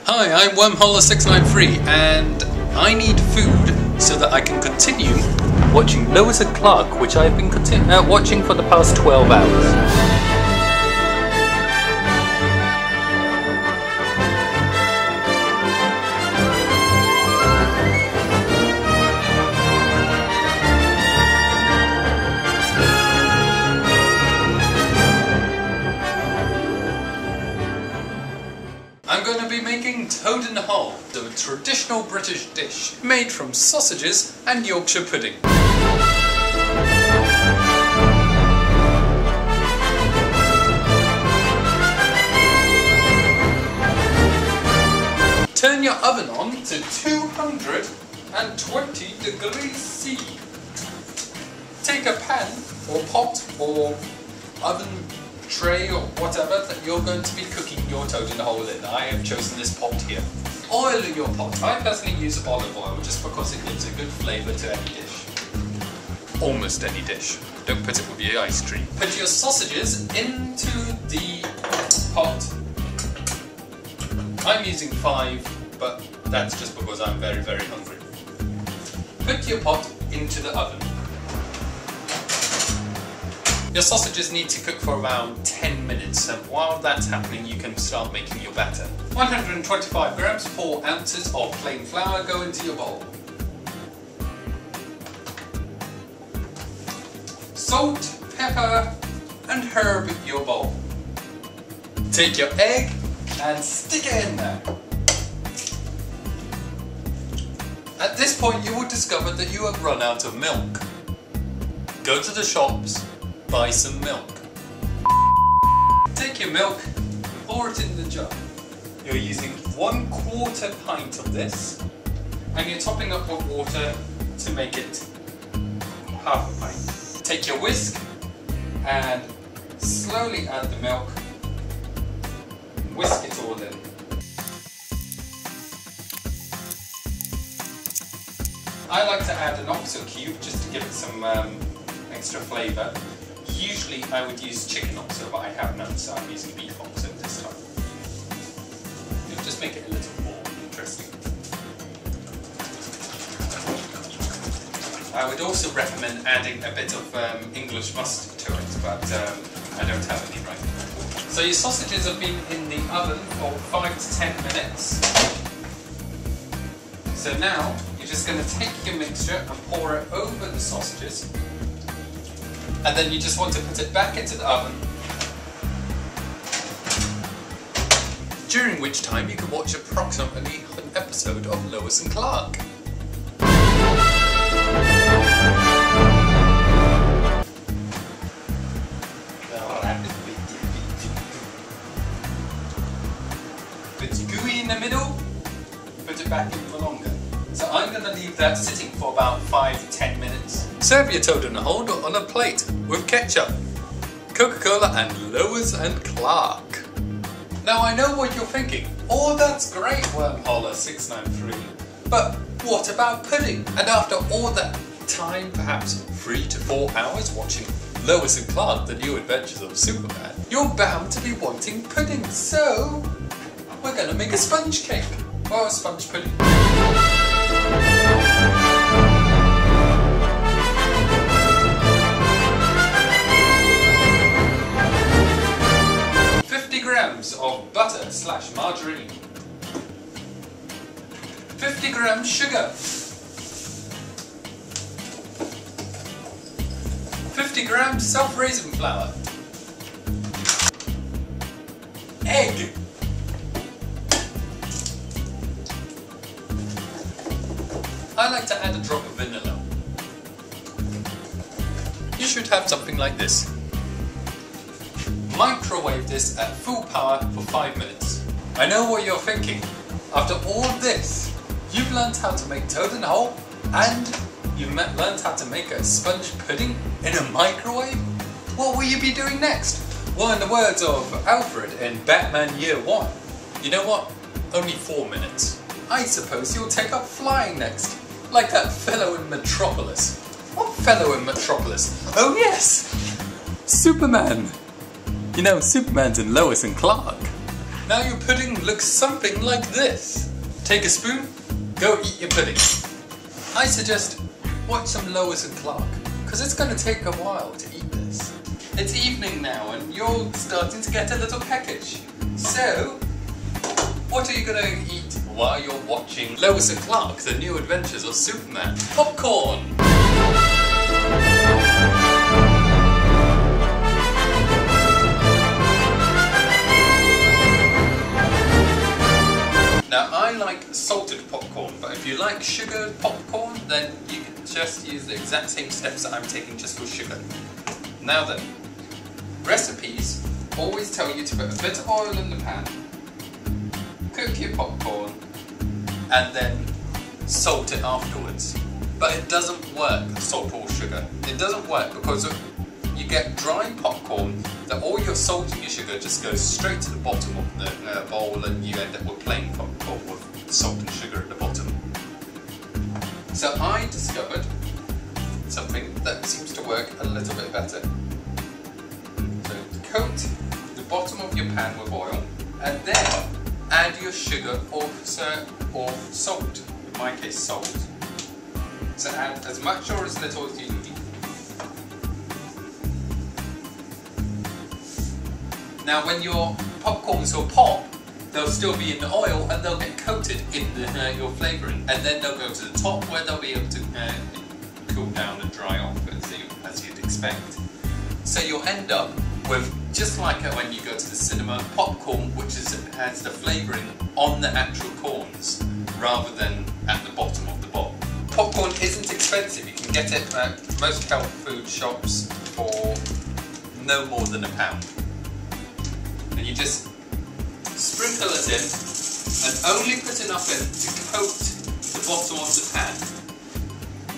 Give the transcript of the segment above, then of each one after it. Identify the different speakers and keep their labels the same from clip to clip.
Speaker 1: Hi, I'm Wormholer693 and I need food so that I can continue watching Lois and Clark, which I've been watching for the past 12 hours. I'm going to be making toad in the hole, the traditional British dish made from sausages and Yorkshire pudding. Turn your oven on to 220 degrees C. Take a pan or pot or oven tray or whatever that you're going to be cooking your toad in the hole in. I have chosen this pot here. Oil your pot. I personally use olive oil just because it gives a good flavour to any dish. Almost any dish. Don't put it with your ice cream. Put your sausages into the pot. I'm using 5, but that's just because I'm very, very hungry. Put your pot into the oven. Your sausages need to cook for around 10 minutes, and while that's happening you can start making your batter. 125 grams, 4 ounces of plain flour go into your bowl. Salt, pepper and herb your bowl. Take your egg and stick it in there. At this point you will discover that you have run out of milk. Go to the shops, buy some milk. Take your milk and pour it in the jar. You're using 1/4 pint of this and you're topping up with water to make it half a pint. Take your whisk and slowly add the milk. Whisk it all in. I like to add an oxo cube just to give it some extra flavour. Usually I would use chicken oxo, but I have none, so I'm using beef oxo this time. It'll just make it a little more interesting. I would also recommend adding a bit of English mustard to it, but I don't have any right now. So your sausages have been in the oven for 5 to 10 minutes. So now you're just going to take your mixture and pour it over the sausages. And then you just want to put it back into the oven, during which time you can watch approximately an episode of Lois and Clark. Put your gooey in the middle, put it back in for longer. So I'm going to leave that sitting for about 5 to 10 minutes. Serve your toad in the hole on a plate with ketchup, Coca-Cola and Lois and Clark. Now I know what you're thinking. Oh, that's great, Wormholer693. But what about pudding? And after all that time, perhaps 3 to 4 hours watching Lois and Clark, the new adventures of Superman, you're bound to be wanting pudding. So we're going to make a sponge cake. Or a sponge pudding. 50 grams of butter / margarine. 50 grams sugar. 50 grams self-raising flour. Egg. I like to add a drop of vanilla. You should have something like this. Microwave this at full power for 5 minutes. I know what you're thinking. After all this, you've learned how to make toad in the hole and you've learned how to make a sponge pudding in a microwave? What will you be doing next? Well, in the words of Alfred in Batman Year 1, you know what? Only 4 minutes. I suppose you'll take up flying next. Like that fellow in Metropolis. What fellow in Metropolis? Oh yes! Superman! You know, Superman's in Lois and Clark. Now your pudding looks something like this. Take a spoon, go eat your pudding. I suggest watch some Lois and Clark, because it's going to take a while to eat this. It's evening now and you're starting to get a little peckish. So, what are you going to eat while you're watching Lois and Clark, The New Adventures of Superman? Popcorn! Now I like salted popcorn, but if you like sugar popcorn, then you can just use the exact same steps that I'm taking just for sugar. Now then, recipes always tell you to put a bit of oil in the pan, cook your popcorn, and then salt it afterwards. But it doesn't work, salt or sugar. It doesn't work because you get dry popcorn that all your salt and your sugar just goes straight to the bottom of the bowl, and you end up with plain popcorn with salt and sugar at the bottom. So I discovered something that seems to work a little bit better. So coat the bottom of your pan with oil and then add your sugar or salt, in my case salt. So add as much or as little as you need. Now when your popcorns will pop, they'll still be in the oil and they'll get coated in your flavouring, and then they'll go to the top where they'll be able to cool down and dry off as you'd expect. So you'll end up with, just like when you go to the cinema, popcorn which has the flavouring on the actual corns rather than at the bottom of the bowl. Popcorn isn't expensive, you can get it at most health food shops for no more than £1. And you just sprinkle it in and only put enough in to coat the bottom of the pan.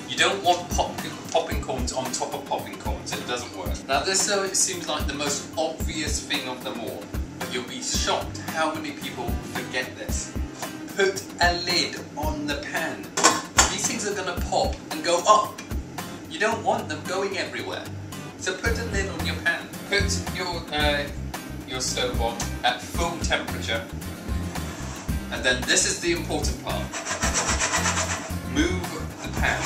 Speaker 1: You don't want popping corns on top of popping corns, it doesn't work. Now this seems like the most obvious thing of them all, but you'll be shocked how many people forget this. Put a lid on the pan. These things are going to pop and go up. You don't want them going everywhere. So put a lid on your pan. Put your stove on at full temperature, and then this is the important part. Move the pan.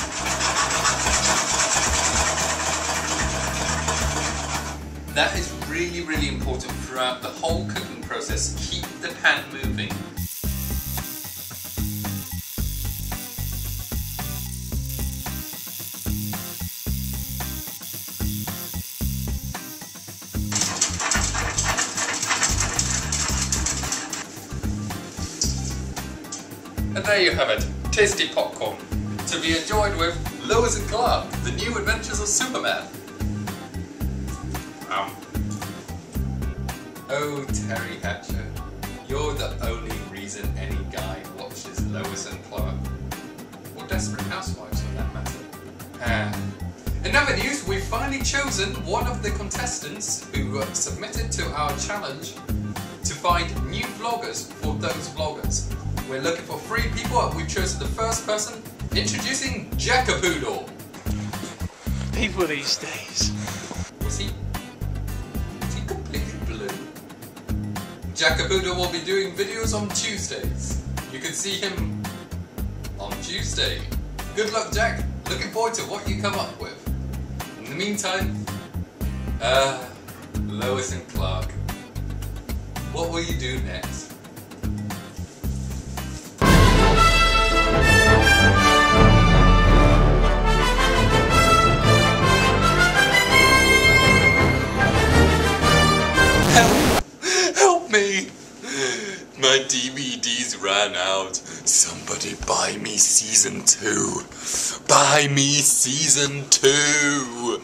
Speaker 1: That is really, really important throughout the whole cooking process. Keep the pan moving. And there you have it, tasty popcorn, to be enjoyed with Lois and Clark, The New Adventures of Superman. Oh, Terry Hatcher, you're the only reason any guy watches Lois and Clark, or Desperate Housewives for that matter. In other news, we've finally chosen one of the contestants who submitted to our challenge to find new vloggers for ThoseVloggers. We're looking for 3 people and we've chosen the first person, introducing Jackapoodle.
Speaker 2: People these days.
Speaker 1: Was he completely blue? Jackapoodle will be doing videos on Tuesdays. You can see him on Tuesday. Good luck, Jack. Looking forward to what you come up with. In the meantime, Lois and Clark, what will you do next? Help me! My DVDs ran out. Somebody buy me season 2. Buy me season 2!